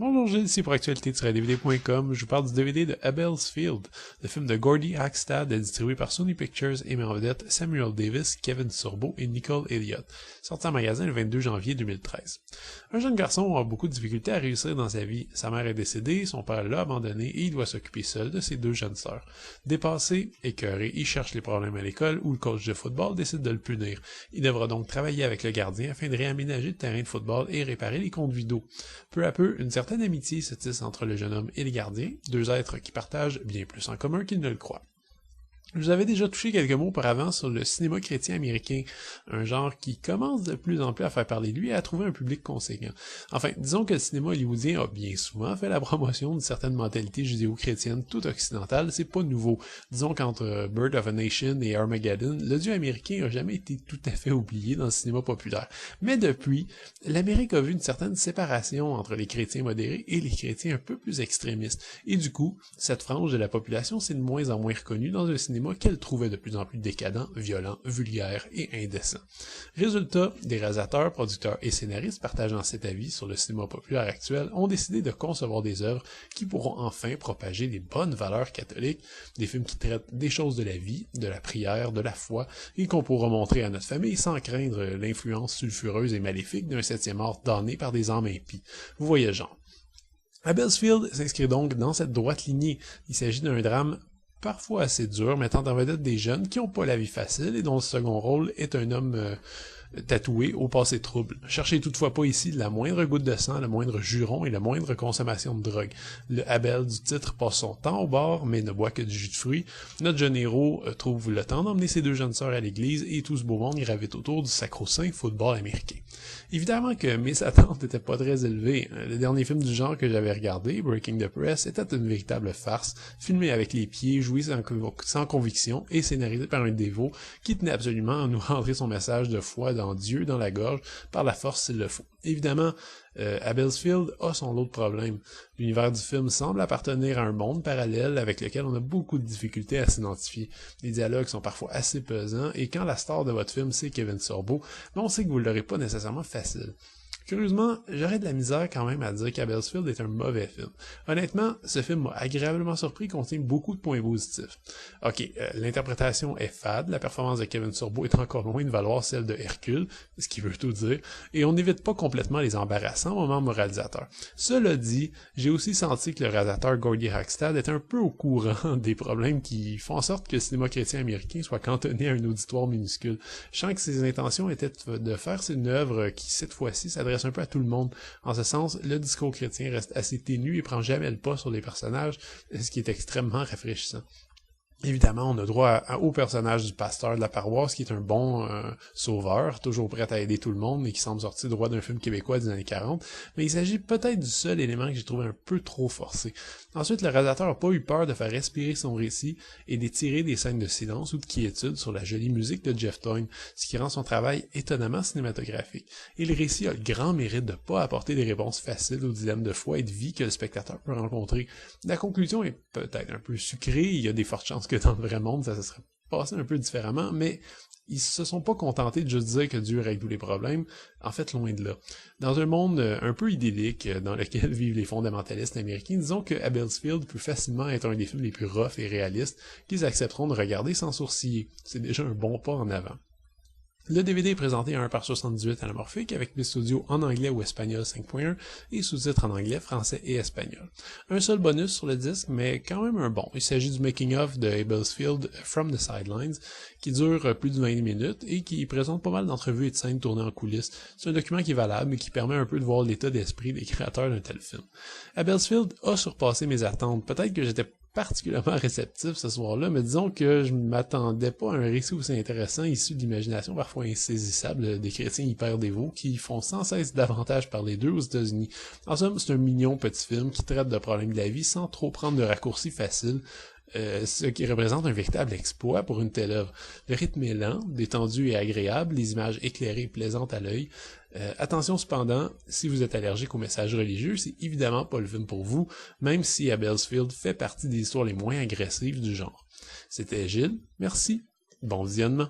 Bonjour Gilles, ici pour actualité-dvd.com. Je vous parle du DVD de Abel's Field. Le film de Gordy Hackstad est distribué par Sony Pictures et met en vedette Samuel Davis, Kevin Sorbo et Nicole Elliott. Sorti en magasin le 22 janvier 2013. Un jeune garçon a beaucoup de difficultés à réussir dans sa vie. Sa mère est décédée, son père l'a abandonné et il doit s'occuper seul de ses deux jeunes sœurs. Dépassé, écœuré, il cherche les problèmes à l'école où le coach de football décide de le punir. Il devra donc travailler avec le gardien afin de réaménager le terrain de football et réparer les conduits d'eau. Peu à peu, une certaine amitié se tisse entre le jeune homme et les gardiens, deux êtres qui partagent bien plus en commun qu'ils ne le croient. Je vous avais déjà touché quelques mots auparavant sur le cinéma chrétien américain, un genre qui commence de plus en plus à faire parler de lui et à trouver un public conséquent. Enfin, disons que le cinéma hollywoodien a bien souvent fait la promotion d'une certaine mentalité judéo-chrétienne toute occidentale, c'est pas nouveau. Disons qu'entre Birth of a Nation et Armageddon, le dieu américain a jamais été tout à fait oublié dans le cinéma populaire. Mais depuis, l'Amérique a vu une certaine séparation entre les chrétiens modérés et les chrétiens un peu plus extrémistes. Et du coup, cette frange de la population s'est de moins en moins reconnue dans un cinéma qu'elle trouvait de plus en plus décadent, violent, vulgaire et indécent. Résultat, des réalisateurs, producteurs et scénaristes partageant cet avis sur le cinéma populaire actuel ont décidé de concevoir des œuvres qui pourront enfin propager les bonnes valeurs catholiques, des films qui traitent des choses de la vie, de la prière, de la foi, et qu'on pourra montrer à notre famille sans craindre l'influence sulfureuse et maléfique d'un 7e art damné par des âmes impies. Vous voyez le genre. Abel's Field s'inscrit donc dans cette droite lignée. Il s'agit d'un drame parfois assez dur, mettant en vedette des jeunes qui n'ont pas la vie facile et dont le second rôle est un homme tatoué au passé trouble. Cherchez toutefois pas ici la moindre goutte de sang, le moindre juron et la moindre consommation de drogue. Le Abel du titre passe son temps au bar, mais ne boit que du jus de fruits. Notre jeune héros trouve le temps d'emmener ses deux jeunes sœurs à l'église et tout ce beau monde gravite autour du sacro-saint football américain. Évidemment que mes attentes n'étaient pas très élevées. Le dernier film du genre que j'avais regardé, Breaking the Press, était une véritable farce, filmé avec les pieds, joué sans conviction et scénarisé par un dévot qui tenait absolument à nous rentrer son message de foi dans Dieu dans la gorge, par la force s'il le faut. Évidemment, Abel's Field a son lot de problèmes. L'univers du film semble appartenir à un monde parallèle avec lequel on a beaucoup de difficultés à s'identifier. Les dialogues sont parfois assez pesants, et quand la star de votre film c'est Kevin Sorbo, on sait que vous ne l'aurez pas nécessairement facile. Curieusement, j'aurais de la misère quand même à dire qu'Abel's Field est un mauvais film. Honnêtement, ce film m'a agréablement surpris et contient beaucoup de points positifs. Ok, l'interprétation est fade, la performance de Kevin Sorbo est encore loin de valoir celle de Hercule, ce qui veut tout dire, et on n'évite pas complètement les embarrassants moments moralisateurs. Cela dit, j'ai aussi senti que le réalisateur Gordy Hackstad était un peu au courant des problèmes qui font en sorte que le cinéma chrétien américain soit cantonné à un auditoire minuscule. Je sens que ses intentions étaient de faire une œuvre qui, cette fois-ci, s'adresse un peu à tout le monde. En ce sens, le discours chrétien reste assez ténu et prend jamais le pas sur les personnages, ce qui est extrêmement rafraîchissant. Évidemment, on a droit au personnage du pasteur de la paroisse qui est un bon sauveur, toujours prêt à aider tout le monde et qui semble sortir droit d'un film québécois des années 40, mais il s'agit peut-être du seul élément que j'ai trouvé un peu trop forcé. Ensuite, le réalisateur n'a pas eu peur de faire respirer son récit et d'étirer des scènes de silence ou de quiétude sur la jolie musique de Jeff Toyne, ce qui rend son travail étonnamment cinématographique. Et le récit a le grand mérite de ne pas apporter des réponses faciles aux dilemmes de foi et de vie que le spectateur peut rencontrer. La conclusion est peut-être un peu sucrée, il y a des fortes chances que dans le vrai monde, ça se serait passé un peu différemment, mais ils se sont pas contentés de juste dire que Dieu règle tous les problèmes, en fait loin de là. Dans un monde un peu idyllique dans lequel vivent les fondamentalistes américains, disons que Abel's Field peut facilement être un des films les plus roughs et réalistes qu'ils accepteront de regarder sans sourciller. C'est déjà un bon pas en avant. Le DVD est présenté à 1:78 anamorphique avec piste audio en anglais ou espagnol 5.1 et sous-titres en anglais, français et espagnol. Un seul bonus sur le disque, mais quand même un bon. Il s'agit du making-of de Abel's Field From the Sidelines, qui dure plus de 20 minutes et qui présente pas mal d'entrevues et de scènes tournées en coulisses. C'est un document qui est valable et qui permet un peu de voir l'état d'esprit des créateurs d'un tel film. Abel's Field a surpassé mes attentes. Peut-être que j'étais particulièrement réceptif ce soir-là, mais disons que je ne m'attendais pas à un récit aussi intéressant issu de l'imagination parfois insaisissable des chrétiens hyper dévots qui font sans cesse davantage parler d'eux aux États-Unis. En somme, c'est un mignon petit film qui traite de problèmes de la vie sans trop prendre de raccourcis faciles, ce qui représente un véritable exploit pour une telle œuvre. Le rythme est lent, détendu et agréable, les images éclairées et plaisantes à l'œil. Attention cependant, si vous êtes allergique aux messages religieux, c'est évidemment pas le film pour vous, même si Abel's Field fait partie des histoires les moins agressives du genre. C'était Gilles, merci, bon visionnement.